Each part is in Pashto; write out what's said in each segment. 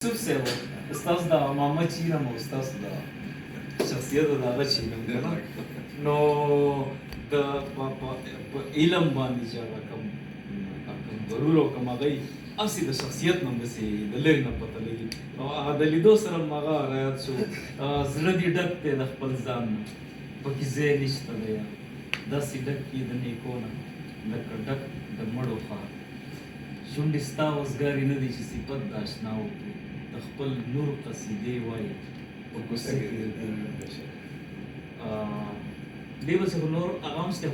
يوسف سیو استاس دا محمد چینم او استاس دا شخصیت دا هغه چینم کنه نو د په علم باندې چې هغه کوم غرور او کوم هغه اصلي د شخصیت نوم دسي د لري نه پته لګي او هغه د لیدو سره هغه رايات شو زړه دې ډک ته د خپل ځان پکې ځای نشته دی داسې ډک کې د نیکو نه لکه ډک د مړو خوا شونډې ستا وزګارې نه دي چې صفت د اشنا وکړو د خپل نور قصیدې وایي په کوڅه کې دې به څه نور هغه هم شته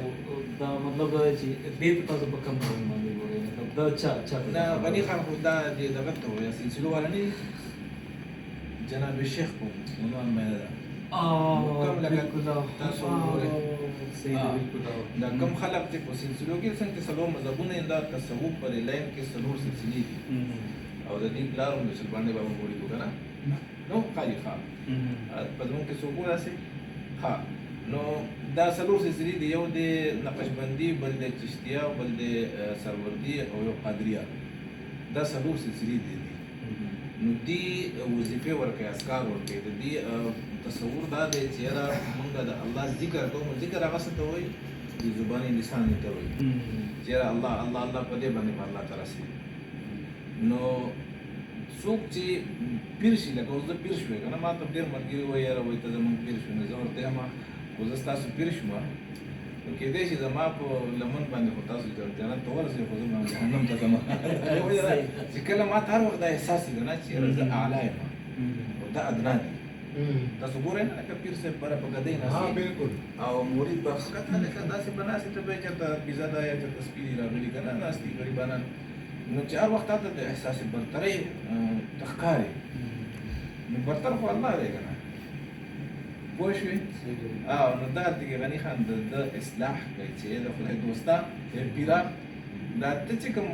دا مطلب دا چې دې ته تاسو په کوم ډول باندې وایي مطلب دا چا دا غني خان خو دا دغه ته وایي سلسله ولني جناب شیخ کو عنوان مې ده کوم لکه تاسو وګورئ دا کوم خلق چې په سلسلو کې څنګه څلور مذهبونه دا تصوف پر لاین کې څلور سلسلې دي او د دې پلارو د شلبانې بابا وړي کو کنه نو قالی خان پدمون کې څوک راسي ها نو دا څلور سلسلې دي یو د نقشبندي بل د چشتیا بل د سروردي او یو قادریه دا څلور سلسلې دي نو دی وظیفه ورکړي اسکار ورکړي د دې تصور دا دی چې را موږ د الله ذکر کوو ذکر هغه څه ته وایي د زباني لسان ته وایي چې الله الله الله په دې باندې الله تعالی سي نو څوک چې پیر شي لکه اوس د پیر شوی کنه ما ته ډېر مرګي وایي را وایي ته زمونږ پیر شو نه زه ورته ما اوس تاسو پیر شوم نو کېدای شي زما په لمن باندې خو تاسو جنت ته ورسئ خو زه جهنم ته ځم چې کله ما ته هر وخت دا احساس وي نه چې زه اعلی یم او دا ادنا دی تاسو ګورئ نه لکه پیر صاحب بره په ګدۍ ناستي بالکل او مرید به ښکته لکه داسې به ناستې ته به یې چېرته پیزا ده یا چېرته سپي دي راغلي که نه ناستي غریبانان نو چې هر وخت هلته د احساس برترۍ ته ښکاري نو برتر خو الله دی که نه پوه شوې او نو دا دغه غني خان د اصلاح کوي چې د خدای دوستا پیرا دا ته چې کوم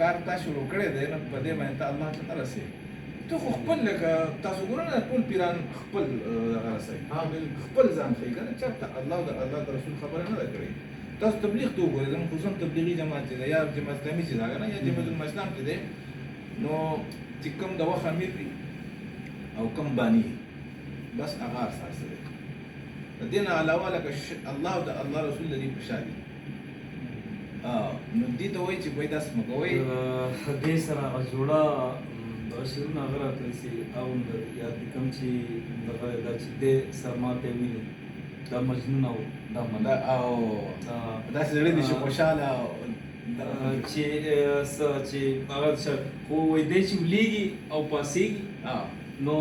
کار تا شروع کړی دی نو په دې باندې ته الله ته نه رسې ته خو خپل لکه تاسو ګورئ نه ټول پیران خپل هغه رسوي خپل ځان ښیي که نه چېرته الله د الله د رسول خبره نه ده کړې تاسو تبلیغ ته وګورئ زموږ خصوصا تبلیغي جماعت چې دی یا جماعت اسلامي چې ده که نه یا جماعت الاسلام چې دی نو چې کوم د وخت امیر وي او کوم باني بس هغه اساس دی د دې نه علاوه لکه الله او د الله رسول د دې په شا دي نو دې ته وایي چې وایي داسې مه کوئ دې سره هغه جوړه شعرونه هغه راته چې او یا د کوم چې دغه دا چې دې سرماته ویني دا مجنون او دا ملا او داسې زړه دي چې خوشحاله چې هغه خو وایي دی چې ولیږي او پاسېږي نو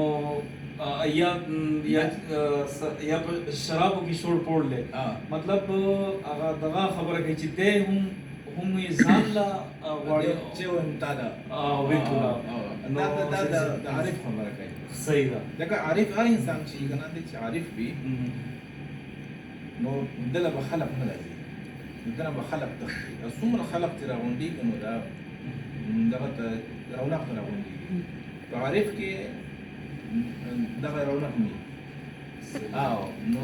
یا په شرابو کې شور پوړ دی مطلب هغه دغه خبره کوي چې دی هم یې ځان له غواړي چې وایم تا ده بالکل دا د عارف خبره کوي صحیح ده لکه عارف هر انسان چې که نه دی چې عارف وي نو دله به خلق نه راځي دله به خلق تښتي او څومره خلق چې راغونډېږي نو دا دغه ته رونق ته راغونډېږي په عارف کې دغه رونق نه نو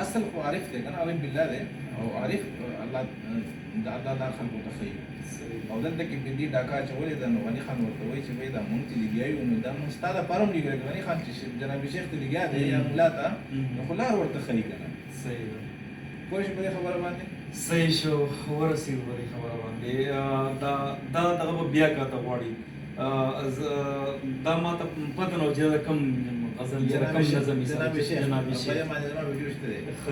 اصل خو عارف دی که نه عارف بالله دی او عارف الله د الله دا خلکو ته ښیي او دلته کې دې ډاکا اچولې ده نو غني خان ورته وایي چې وایي دا مونږ چې لګیا یو نو دا مونږ ستا دپاره هم لګیا غني خان چې جناب شیخ ته لګیا دی یا ملا ته نو خو لار ورته ښیي که نه صحیح ده پوه شو په دې خبره باندې صحیح شو ورسېږو په دې خبره باندې دا دغه به بیا کاته غواړي دا ما ته پته نه وه چې دا کوم غزل یا کوم نظم جناب شیخ جناب شیخ باندې زما ویډیو شته دی ښه